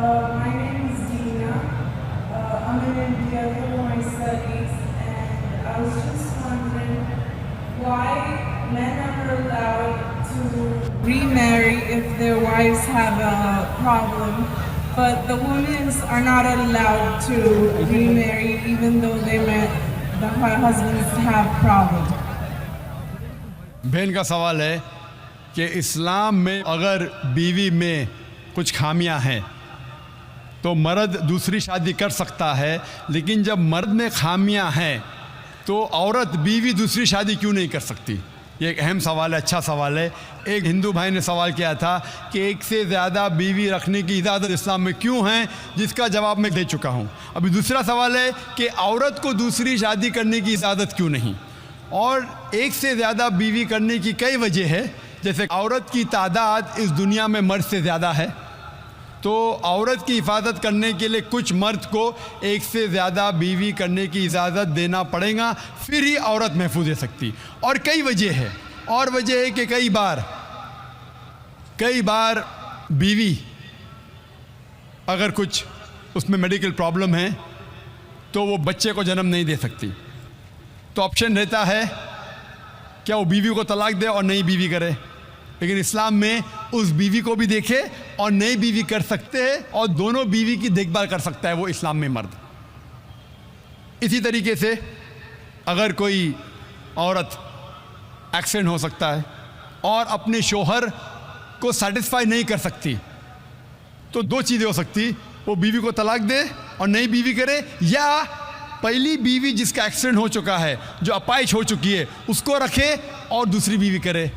My name is Dina. I'm in India for my studies, and I was just wondering why men are allowed to remarry if their wives have a problem, but the women are not allowed to remarry even though the husbands have problems. बहन का सवाल है कि इस्लाम में अगर बीवी में कुछ खामियां हैं तो मर्द दूसरी शादी कर सकता है, लेकिन जब मर्द में खामियां हैं तो औरत बीवी दूसरी शादी क्यों नहीं कर सकती? ये एक अहम सवाल है, अच्छा सवाल है। एक हिंदू भाई ने सवाल किया था कि एक से ज़्यादा बीवी रखने की इजाज़त इस्लाम में क्यों है, जिसका जवाब मैं दे चुका हूँ। अभी दूसरा सवाल है कि औरत को दूसरी शादी करने की इजाज़त क्यों नहीं, और एक से ज़्यादा बीवी करने की कई वजह है। जैसे औरत की तादाद इस दुनिया में मर्द से ज़्यादा है, तो औरत की हिफाजत करने के लिए कुछ मर्द को एक से ज़्यादा बीवी करने की इजाज़त देना पड़ेगा, फिर ही औरत महफूज रह सकती। और कई वजह है, और वजह है कि कई बार बीवी अगर कुछ उसमें मेडिकल प्रॉब्लम है तो वो बच्चे को जन्म नहीं दे सकती, तो ऑप्शन रहता है क्या वो बीवी को तलाक दे और नई बीवी करे। लेकिन इस्लाम में उस बीवी को भी देखे और नई बीवी कर सकते हैं, और दोनों बीवी की देखभाल कर सकता है वो इस्लाम में मर्द। इसी तरीके से अगर कोई औरत एक्सीडेंट हो सकता है और अपने शोहर को सेटिस्फाई नहीं कर सकती, तो दो चीज़ें हो सकती, वो बीवी को तलाक दे और नई बीवी करे, या पहली बीवी जिसका एक्सीडेंट हो चुका है, जो अपाहिज हो चुकी है, उसको रखे और दूसरी बीवी करे।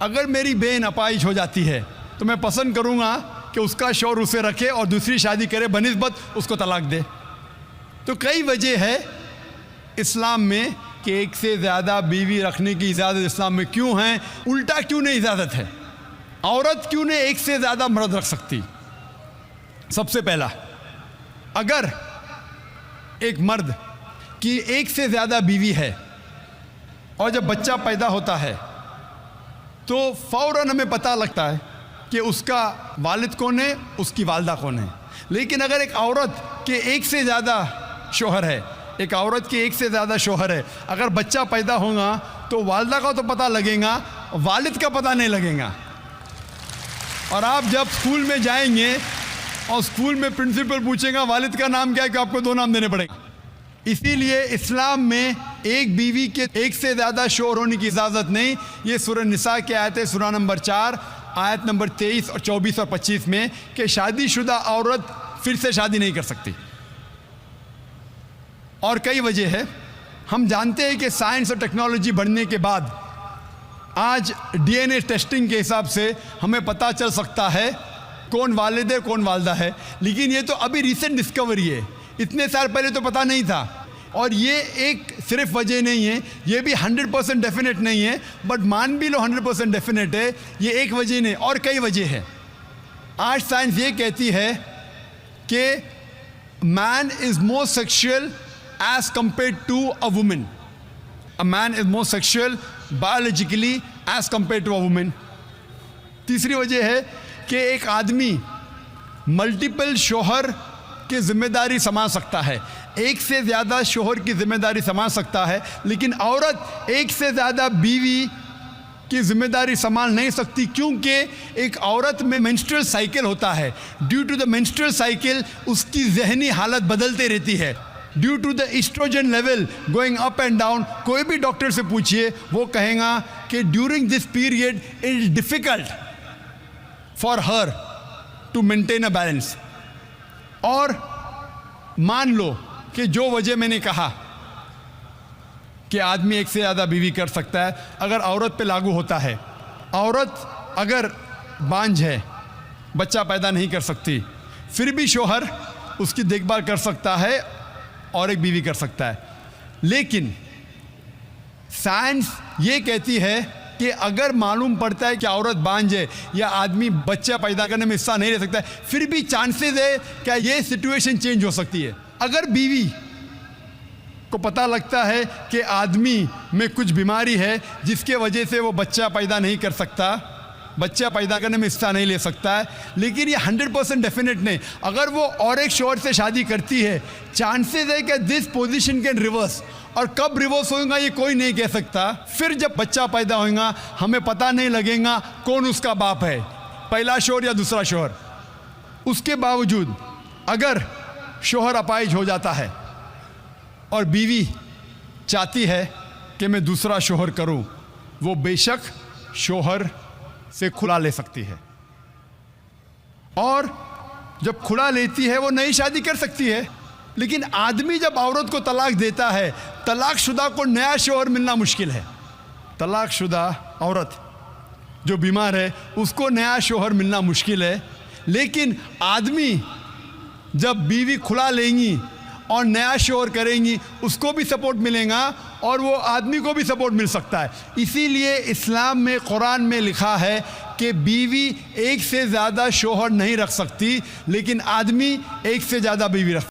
अगर मेरी बहन अपाहिज हो जाती है तो मैं पसंद करूँगा कि उसका शौहर उसे रखे और दूसरी शादी करे बनिस्बत उसको तलाक दे। तो कई वजह है इस्लाम में कि एक से ज़्यादा बीवी रखने की इजाज़त इस्लाम में क्यों है, उल्टा क्यों नहीं इजाज़त है, औरत क्यों नहीं एक से ज़्यादा मर्द रख सकती। सबसे पहला, अगर एक मर्द की एक से ज़्यादा बीवी है और जब बच्चा पैदा होता है तो फ़ौरन हमें पता लगता है कि उसका वालिद कौन है, उसकी वालदा कौन है। लेकिन अगर एक औरत के एक से ज़्यादा शौहर है, एक औरत के एक से ज़्यादा शौहर है, अगर बच्चा पैदा होगा तो वालदा का तो पता लगेगा, वालिद का पता नहीं लगेगा। और आप जब स्कूल में जाएंगे और स्कूल में प्रिंसिपल पूछेगा वालिद का नाम क्या है, कि आपको दो नाम देने पड़ेंगे। इसीलिए इस्लाम में एक बीवी के एक से ज़्यादा शौहर होने की इजाज़त नहीं। ये सूरह निसा की आयत है, सूरह नंबर 4 आयत नंबर 23 और 24 और 25 में, कि शादीशुदा औरत फिर से शादी नहीं कर सकती। और कई वजह है। हम जानते हैं कि साइंस और टेक्नोलॉजी बढ़ने के बाद आज डीएनए टेस्टिंग के हिसाब से हमें पता चल सकता है कौन वालिद है कौन वालदा है, लेकिन ये तो अभी रिसेंट डिस्कवरी है, इतने साल पहले तो पता नहीं था। और ये एक सिर्फ वजह नहीं है, ये भी 100% डेफिनेट नहीं है, बट मान भी लो 100% डेफिनेट है, ये एक वजह नहीं और कई वजह है। आज साइंस ये कहती है कि man is more sexual as compare to a women, a man is more sexual biologically as compare to a women. तीसरी वजह है कि एक आदमी मल्टीपल शौहर की जिम्मेदारी संभाल सकता है, एक से ज़्यादा शौहर की जिम्मेदारी संभाल सकता है, लेकिन औरत एक से ज़्यादा बीवी की जिम्मेदारी संभाल नहीं सकती, क्योंकि एक औरत में मेंस्ट्रुअल साइकिल होता है। Due to the menstrual cycle उसकी जहनी हालत बदलते रहती है, due to the oestrogen level going up and down. कोई भी डॉक्टर से पूछिए, वो कहेगा कि during this period it is difficult for her to maintain a balance. और मान लो कि जो वजह मैंने कहा कि आदमी एक से ज़्यादा बीवी कर सकता है, अगर औरत पे लागू होता है, औरत अगर बांझ है, बच्चा पैदा नहीं कर सकती, फिर भी शौहर उसकी देखभाल कर सकता है और एक बीवी कर सकता है। लेकिन साइंस ये कहती है कि अगर मालूम पड़ता है कि औरत बांझ है या आदमी बच्चा पैदा करने में हिस्सा नहीं ले सकता है, फिर भी चांसेस है कि ये सिचुएशन चेंज हो सकती है। अगर बीवी को पता लगता है कि आदमी में कुछ बीमारी है जिसके वजह से वो बच्चा पैदा नहीं कर सकता, बच्चा पैदा करने में हिस्सा नहीं ले सकता है, लेकिन ये 100% डेफिनेट नहीं। अगर वो और एक शौहर से शादी करती है, चांसेस है कि दिस पोजीशन कैन रिवर्स, और कब रिवर्स होगा ये कोई नहीं कह सकता। फिर जब बच्चा पैदा होगा हमें पता नहीं लगेगा कौन उसका बाप है, पहला शौहर या दूसरा शौहर। उसके बावजूद अगर शौहर अपाहिज हो जाता है और बीवी चाहती है कि मैं दूसरा शौहर करूं, वो बेशक शौहर से खुला ले सकती है, और जब खुला लेती है वो नई शादी कर सकती है। लेकिन आदमी जब औरत को तलाक देता है, तलाकशुदा को नया शौहर मिलना मुश्किल है। तलाकशुदा औरत जो बीमार है उसको नया शौहर मिलना मुश्किल है, लेकिन आदमी जब बीवी खुला लेंगी और नया शौहर करेंगी उसको भी सपोर्ट मिलेगा और वो आदमी को भी सपोर्ट मिल सकता है। इसीलिए इस्लाम में, कुरान में लिखा है कि बीवी एक से ज़्यादा शौहर नहीं रख सकती, लेकिन आदमी एक से ज़्यादा बीवी रख